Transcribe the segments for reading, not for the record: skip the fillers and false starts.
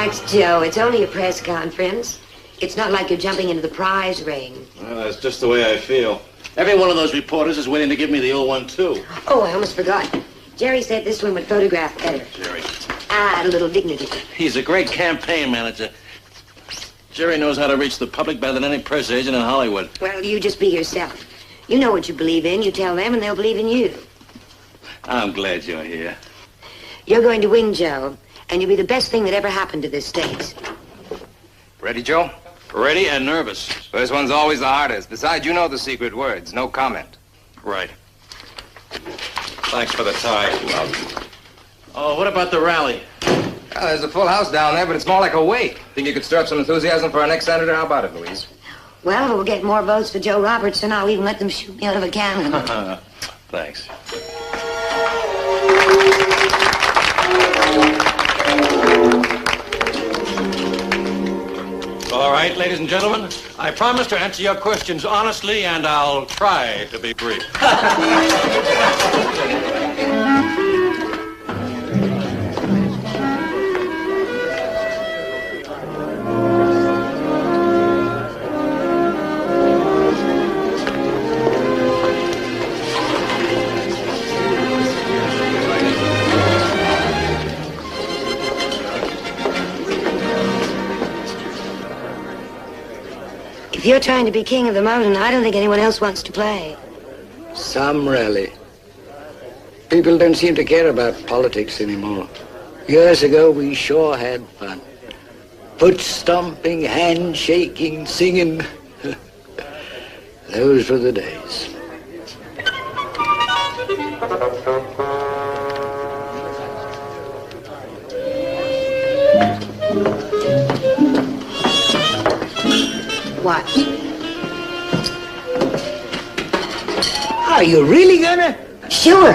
Relax, Joe. It's only a press conference. It's not like you're jumping into the prize ring. Well, that's just the way I feel. Every one of those reporters is waiting to give me the old one, too. Oh, I almost forgot. Jerry said this one would photograph better. Jerry. Add a little dignity. He's a great campaign manager. Jerry knows how to reach the public better than any press agent in Hollywood. Well, you just be yourself. You know what you believe in. You tell them, and they'll believe in you. I'm glad you're here. You're going to win, Joe, and you'll be the best thing that ever happened to this state. Ready, Joe? Ready and nervous. First one's always the hardest. Besides, you know the secret words. No comment. Right. Thanks for the tie. Oh, what about the rally? Well, there's a full house down there, but it's more like a wake. Think you could stir up some enthusiasm for our next senator? How about it, Louise? Well, if we'll get more votes for Joe Robertson, I'll even let them shoot me out of a cannon. Thanks. All right, ladies and gentlemen, I promise to answer your questions honestly, and I'll try to be brief. If you're trying to be king of the mountain, I don't think anyone else wants to play. Some rally. People don't seem to care about politics anymore. Years ago, we sure had fun. Foot stomping, hand shaking, singing. Those were the days. Watch. Are you really gonna? Sure.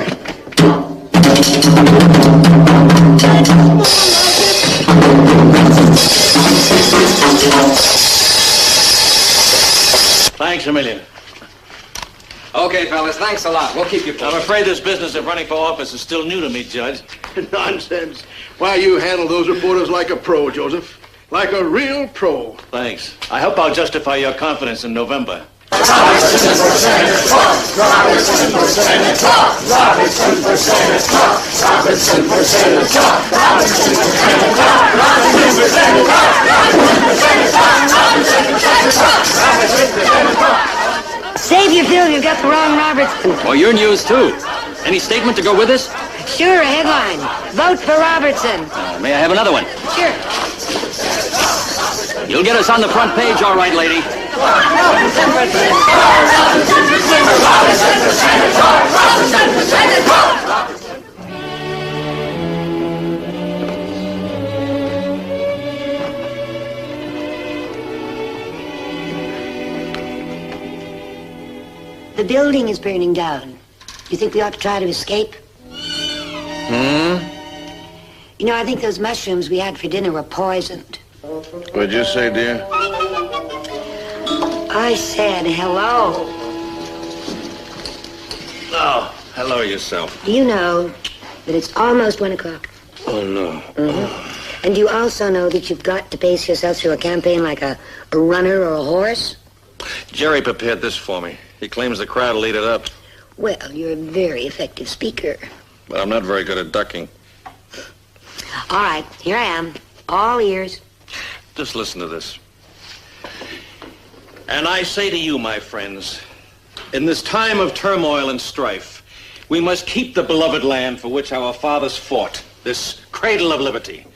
Thanks a million. Okay, fellas, thanks a lot. We'll keep you I'm posted. afraid this business of running for office is still new to me, Judge. Nonsense. Why, you handle those reporters like a pro, Joseph. Like a real pro. Thanks. I hope I'll justify your confidence in November. Save your bill, you've got the wrong Robertson. Well, your news, too. Any statement to go with this? Sure, a headline. Vote for Robertson. May I have another one? Sure. You'll get us on the front page, all right, lady. The building is burning down. You think we ought to try to escape? You know, I think those mushrooms we had for dinner were poisoned. What'd you say, dear? I said hello. Oh, hello yourself. Do you know that it's almost 1 o'clock? Oh, no. And you also know that you've got to pace yourself through a campaign like a runner or a horse? Jerry prepared this for me. He claims the crowd will eat it up. Well, you're a very effective speaker. But I'm not very good at ducking. All right, here I am. All ears. Just listen to this. And I say to you, my friends, in this time of turmoil and strife, we must keep the beloved land for which our fathers fought, this cradle of liberty.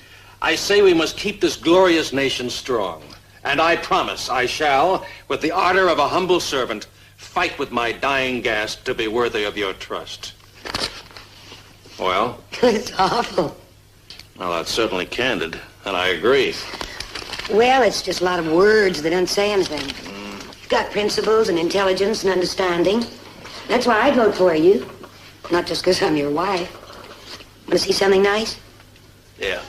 I say we must keep this glorious nation strong. And I promise I shall, with the ardor of a humble servant, fight with my dying gasp to be worthy of your trust. Well? It's awful. Well, that's certainly candid, and I agree. Well, it's just a lot of words that don't say anything. You've got principles and intelligence and understanding. That's why I'd vote for you. Not just because I'm your wife. Want to see something nice? Yeah.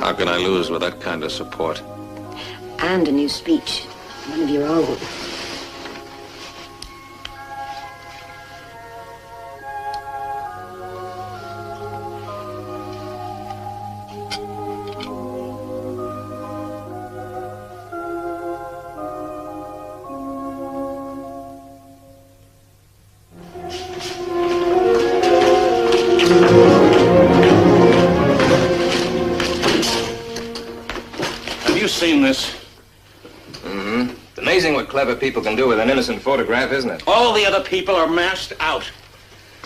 How can I lose with that kind of support? And a new speech. One of your own. Have you seen this? Mm-hmm. It's amazing what clever people can do with an innocent photograph, isn't it? All the other people are masked out.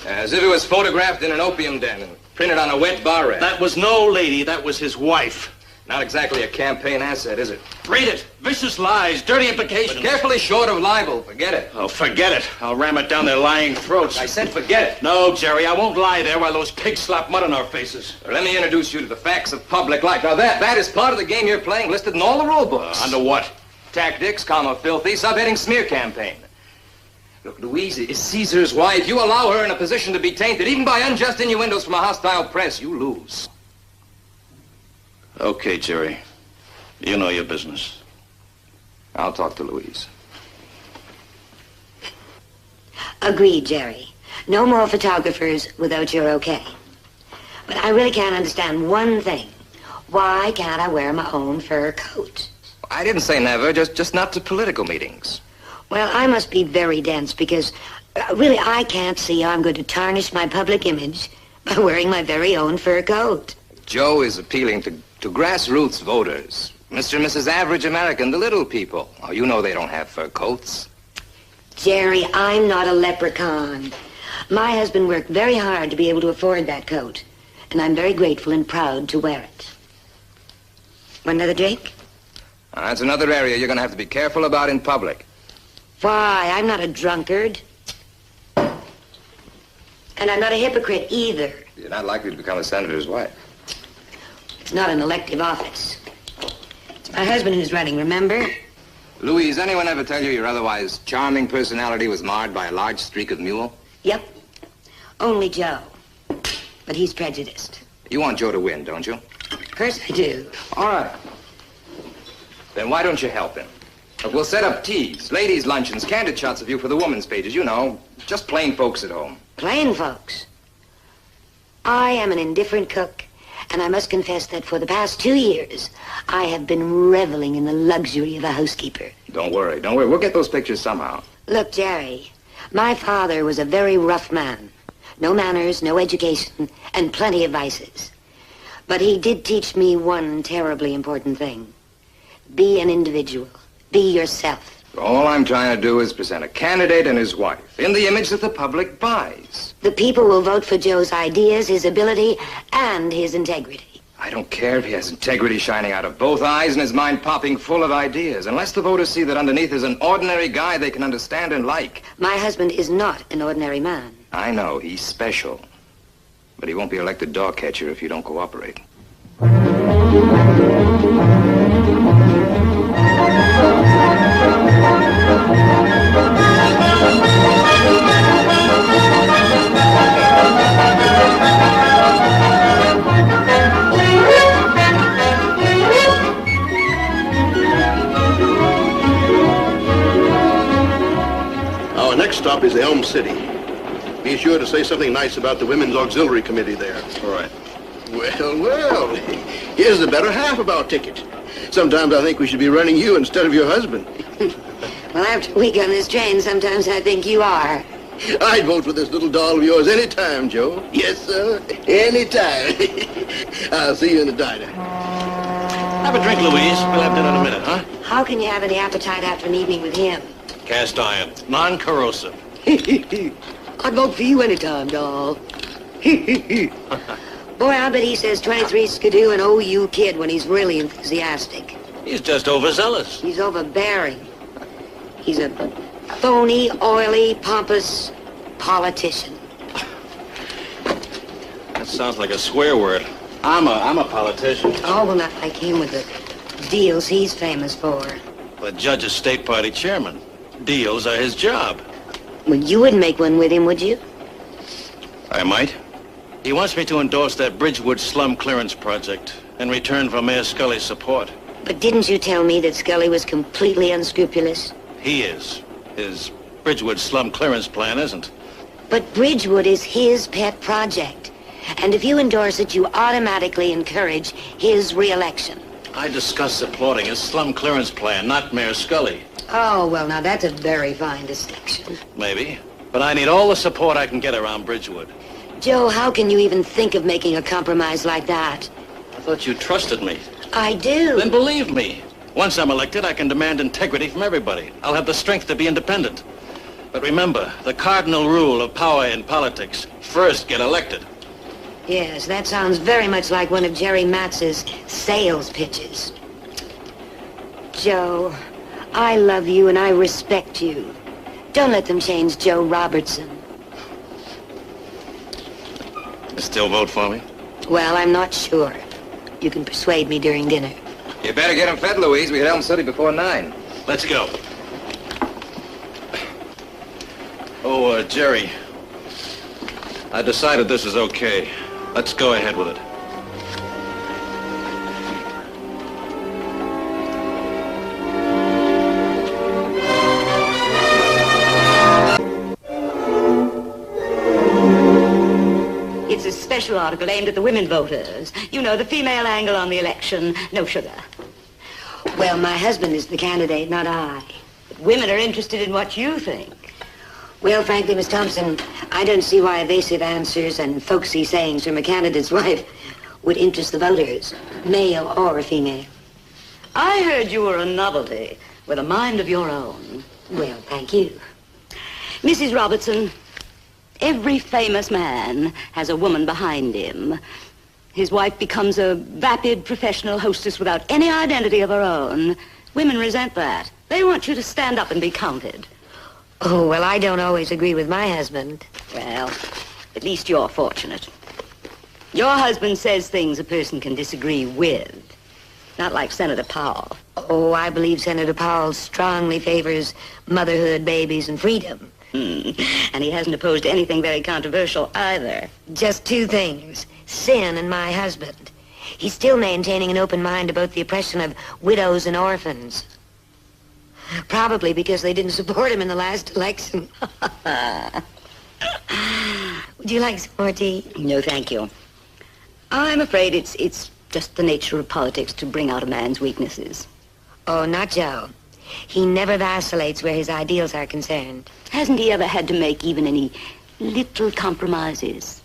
As if it was photographed in an opium den and printed on a wet bar rack. That was no lady, that was his wife. Not exactly a campaign asset, is it? Read it. Vicious lies, dirty implications. But carefully short of libel. Forget it. Oh, forget it. I'll ram it down their lying throats. I said forget it. No, Jerry, I won't lie there while those pigs slap mud on our faces. Let me introduce you to the facts of public life. Now that is part of the game you're playing, listed in all the rule books. Under what? Tactics, filthy, subheading smear campaign. Look, Louise is Caesar's wife. You allow her in a position to be tainted, even by unjust innuendos from a hostile press. You lose. Okay, Jerry. You know your business. I'll talk to Louise. Agreed, Jerry. No more photographers without your okay. But I really can't understand one thing. Why can't I wear my own fur coat? I didn't say never, just not to political meetings. Well, I must be very dense because really I can't see how I'm going to tarnish my public image by wearing my very own fur coat. Joe is appealing to grassroots voters. Mr. and Mrs. Average American, the little people. Oh, you know they don't have fur coats. Jerry, I'm not a leprechaun. My husband worked very hard to be able to afford that coat, and I'm very grateful and proud to wear it. Want another drink? That's another area you're going to have to be careful about in public. Why? I'm not a drunkard. And I'm not a hypocrite either. You're not likely to become a senator's wife. It's not an elective office. It's my husband who's running, remember? Louise, anyone ever tell you your otherwise charming personality was marred by a large streak of mule? Yep. Only Joe. But he's prejudiced. You want Joe to win, don't you? Of course I do. All right. Then why don't you help him? Look, we'll set up teas, ladies' luncheons, candid shots of you for the women's pages. You know, just plain folks at home. Plain folks. I am an indifferent cook, and I must confess that for the past 2 years, I have been reveling in the luxury of a housekeeper. Don't worry. We'll get those pictures somehow. Look, Jerry, my father was a very rough man. No manners, no education, and plenty of vices. But he did teach me one terribly important thing. Be an individual. Be yourself. All I'm trying to do is present a candidate and his wife in the image that the public buys. The people will vote for Joe's ideas, his ability, and his integrity. I don't care if he has integrity shining out of both eyes and his mind popping full of ideas, unless the voters see that underneath is an ordinary guy they can understand and like. My husband is not an ordinary man. I know, he's special. But he won't be elected dog catcher if you don't cooperate. Our next stop is Elm City. Be sure to say something nice about the Women's Auxiliary Committee there. All right. Well, here's the better half of our ticket. Sometimes I think we should be running you instead of your husband. Well, after a week on this train, sometimes I think you are. I'd vote for this little doll of yours any time, Joe. Yes, sir, any time. I'll see you in the diner. Have a drink, Louise. We'll have dinner in a minute, huh? How can you have any appetite after an evening with him? Cast iron. Non-corrosive. I'd vote for you anytime, doll. Boy, I bet he says 23 skidoo and OU kid when he's really enthusiastic. He's just overzealous. He's overbearing. He's a phony, oily, pompous politician. That sounds like a swear word. I'm a politician. Oh, well, not like him with the deals he's famous for. The judge is state party chairman. Deals are his job. Well, you wouldn't make one with him, would you? I might. He wants me to endorse that Bridgewood slum clearance project in return for Mayor Scully's support. But didn't you tell me that Scully was completely unscrupulous? He is. His Bridgewood slum clearance plan isn't. But Bridgewood is his pet project. And if you endorse it, you automatically encourage his re-election. I discussed supporting his slum clearance plan, not Mayor Scully. Oh, well, now that's a very fine distinction. Maybe. But I need all the support I can get around Bridgewood. Joe, how can you even think of making a compromise like that? I thought you trusted me. I do. Then believe me. Once I'm elected, I can demand integrity from everybody. I'll have the strength to be independent. But remember, the cardinal rule of power in politics, first get elected. Yes, that sounds very much like one of Jerry Matz's sales pitches. Joe, I love you and I respect you. Don't let them change Joe Robertson. You still vote for me? Well, I'm not sure. You can persuade me during dinner. You better get him fed, Louise. We hit Elm City before 9. Let's go. Oh, Jerry. I decided this is okay. Let's go ahead with it. It's a special article aimed at the women voters. You know, the female angle on the election. No sugar. Well, my husband is the candidate, not I. But women are interested in what you think. Well, frankly, Miss Thompson, I don't see why evasive answers and folksy sayings from a candidate's wife would interest the voters, male or female. I heard you were a novelty with a mind of your own. Well, thank you. Mrs. Robertson, every famous man has a woman behind him. His wife becomes a vapid professional hostess without any identity of her own. Women resent that. They want you to stand up and be counted. Oh, well, I don't always agree with my husband. Well, at least you're fortunate. Your husband says things a person can disagree with. Not like Senator Powell. Oh, I believe Senator Powell strongly favors motherhood, babies, and freedom. And he hasn't opposed anything very controversial either. Just two things, sin and my husband. He's still maintaining an open mind about the oppression of widows and orphans. Probably because they didn't support him in the last election. Would you like some more tea? No, thank you. I'm afraid it's just the nature of politics to bring out a man's weaknesses. Oh, not Joe. He never vacillates where his ideals are concerned. Hasn't he ever had to make even any little compromises?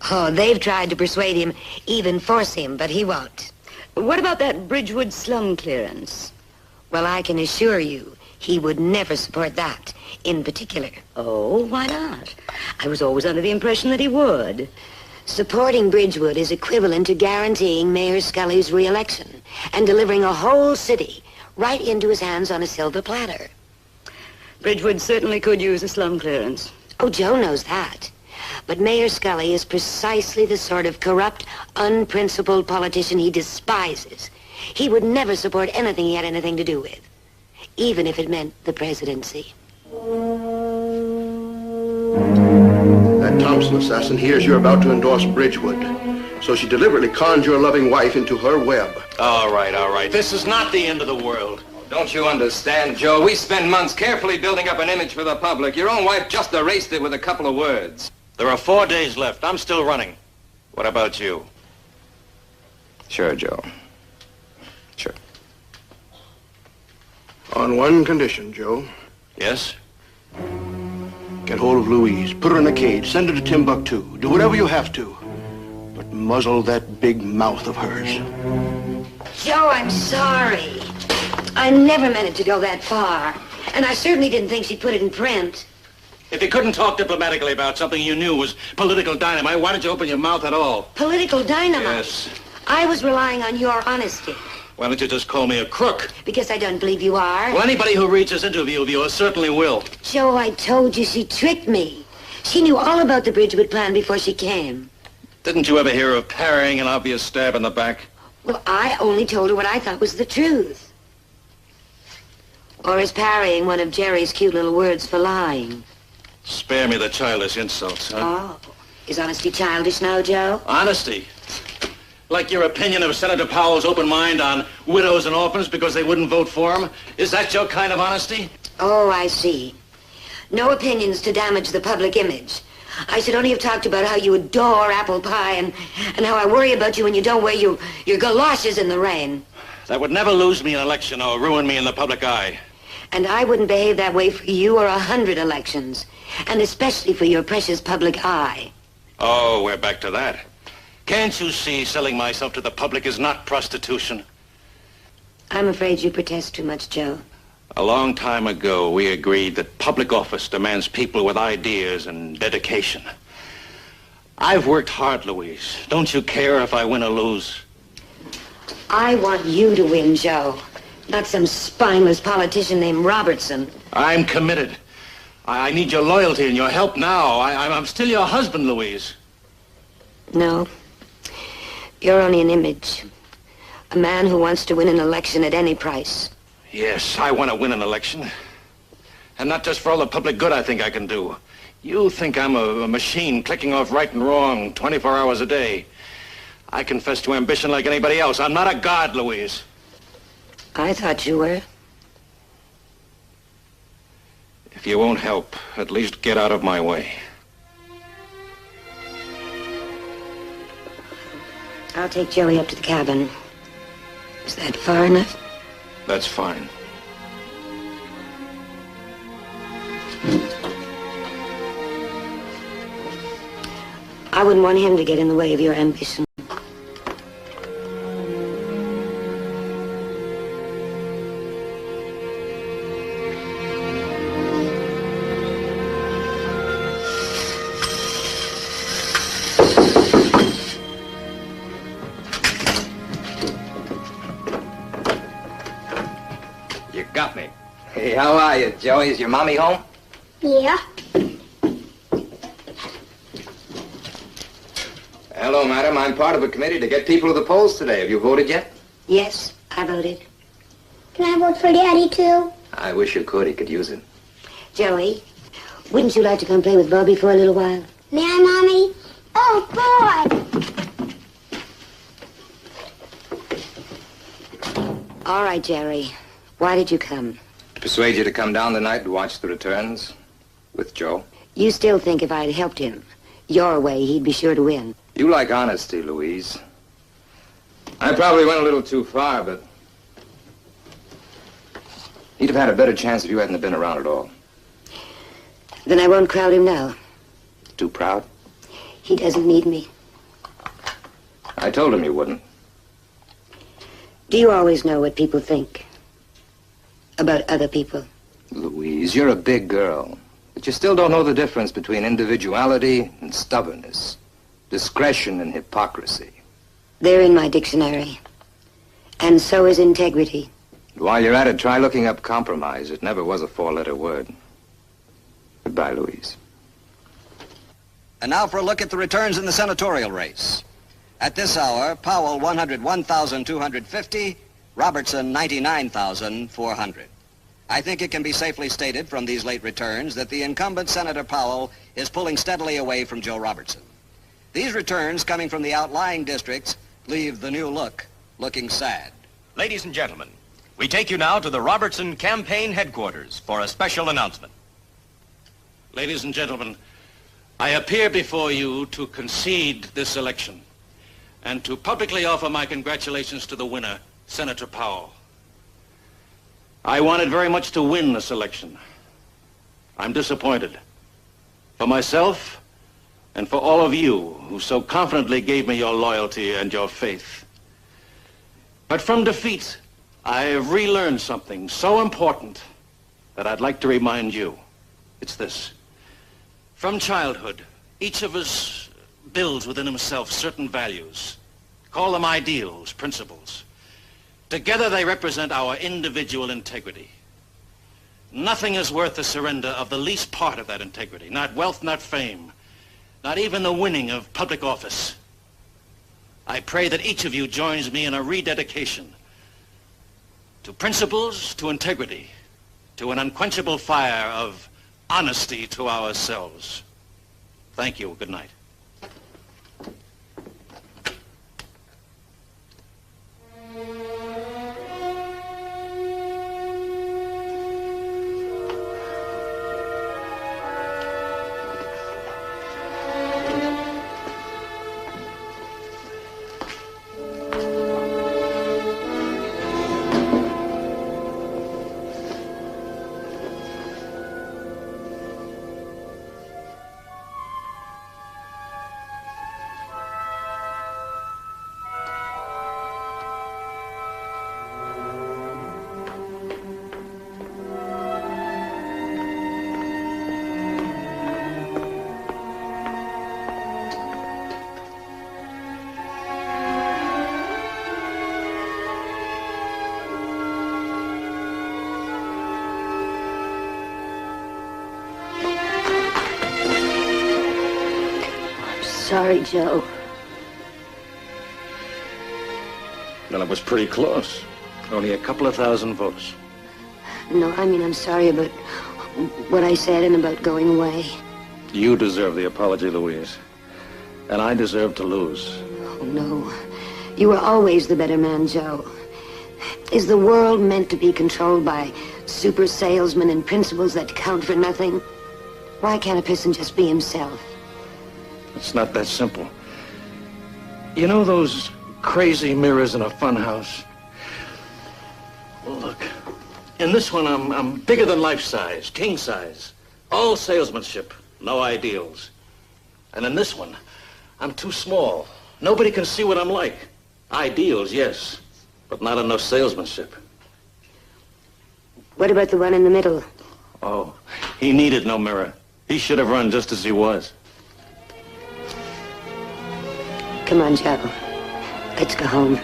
Oh, they've tried to persuade him, even force him, but he won't. What about that Bridgewood slum clearance? Well, I can assure you, he would never support that, in particular. Oh, why not? I was always under the impression that he would. Supporting Bridgewood is equivalent to guaranteeing Mayor Scully's re-election and delivering a whole city right into his hands on a silver platter. Bridgewood certainly could use a slum clearance. Oh, Joe knows that. But Mayor Scully is precisely the sort of corrupt, unprincipled politician he despises. He would never support anything he had anything to do with, even if it meant the presidency. That Thompson assassin hears you're about to endorse Bridgewood, so she deliberately conned your loving wife into her web. All right. This is not the end of the world. Don't you understand, Joe? We spend months carefully building up an image for the public. Your own wife just erased it with a couple of words. There are 4 days left. I'm still running. What about you? Sure, Joe. Sure. On one condition, Joe. Yes? Get hold of Louise, put her in a cage, send her to Timbuktu. Do whatever you have to, but muzzle that big mouth of hers. Joe, I'm sorry. I never meant it to go that far. And I certainly didn't think she'd put it in print. If you couldn't talk diplomatically about something you knew was political dynamite, why did you open your mouth at all? Political dynamite? Yes. I was relying on your honesty. Why don't you just call me a crook? Because I don't believe you are. Well, anybody who reads this interview of yours certainly will. Joe, I told you she tricked me. She knew all about the Bridgewood plan before she came. Didn't you ever hear of parrying an obvious stab in the back? Well, I only told her what I thought was the truth. Or is parrying one of Jerry's cute little words for lying? Spare me the childish insults, huh? Oh. Is honesty childish now, Joe? Honesty? Like your opinion of Senator Powell's open mind on widows and orphans because they wouldn't vote for him? Is that your kind of honesty? Oh, I see. No opinions to damage the public image. I should only have talked about how you adore apple pie and how I worry about you when you don't wear your galoshes in the rain. That would never lose me an election or ruin me in the public eye. And I wouldn't behave that way for you or 100 elections. And especially for your precious public eye. Oh, we're back to that. Can't you see selling myself to the public is not prostitution? I'm afraid you protest too much, Joe. A long time ago, we agreed that public office demands people with ideas and dedication. I've worked hard, Louise. Don't you care if I win or lose? I want you to win, Joe. Not some spineless politician named Robertson. I'm committed. I need your loyalty and your help now. I'm still your husband, Louise. No. You're only an image. A man who wants to win an election at any price. Yes, I want to win an election. And not just for all the public good I think I can do. You think I'm a machine clicking off right and wrong 24 hours a day. I confess to ambition like anybody else. I'm not a god, Louise. I thought you were. If you won't help, at least get out of my way. I'll take Joey up to the cabin. Is that far enough? That's fine. I wouldn't want him to get in the way of your ambition. You got me. Hey, how are you, Joey? Is your mommy home? Yeah. Hello, madam. I'm part of a committee to get people to the polls today. Have you voted yet? Yes, I voted. Can I vote for Daddy, too? I wish you could. He could use it. Joey, wouldn't you like to come play with Bobby for a little while? May I, Mommy? Oh, boy! All right, Jerry. Why did you come? Persuade you to come down tonight and watch the returns with Joe? You still think if I'd helped him your way, he'd be sure to win? You like honesty, Louise. I probably went a little too far, but he'd have had a better chance if you hadn't been around at all. Then I won't crowd him now. Too proud? He doesn't need me. I told him you wouldn't. Do you always know what people think about other people? Louise, you're a big girl, but you still don't know the difference between individuality and stubbornness, discretion and hypocrisy. They're in my dictionary. And so is integrity. While you're at it, try looking up compromise. It never was a four-letter word. Goodbye, Louise. And now for a look at the returns in the senatorial race. At this hour, Powell 101,250, Robertson 99,400. I think it can be safely stated from these late returns that the incumbent Senator Powell is pulling steadily away from Joe Robertson. These returns coming from the outlying districts leave the new look looking sad. Ladies and gentlemen, we take you now to the Robertson campaign headquarters for a special announcement. Ladies and gentlemen, I appear before you to concede this election and to publicly offer my congratulations to the winner, Senator Powell. I wanted very much to win this election. I'm disappointed. For myself and for all of you who so confidently gave me your loyalty and your faith. But from defeat, I have relearned something so important that I'd like to remind you. It's this. From childhood, each of us builds within himself certain values. Call them ideals, principles. Together they represent our individual integrity. Nothing is worth the surrender of the least part of that integrity. Not wealth, not fame, not even the winning of public office. I pray that each of you joins me in a rededication to principles, to integrity, to an unquenchable fire of honesty to ourselves. Thank you. Good night. sorry, Joe. Well, it was pretty close. Only a couple of thousand votes. No, I mean, I'm sorry about what I said and about going away. You deserve the apology, Louise. And I deserve to lose. Oh, no. You were always the better man, Joe. Is the world meant to be controlled by super salesmen and principles that count for nothing? Why can't a person just be himself? It's not that simple. You know those crazy mirrors in a fun house? Well, look. In this one, I'm bigger than life size, king size. All salesmanship, no ideals. And in this one, I'm too small. Nobody can see what I'm like. Ideals, yes, but not enough salesmanship. What about the one in the middle? Oh, he needed no mirror. He should have run just as he was. Come on, Joe. Let's go home.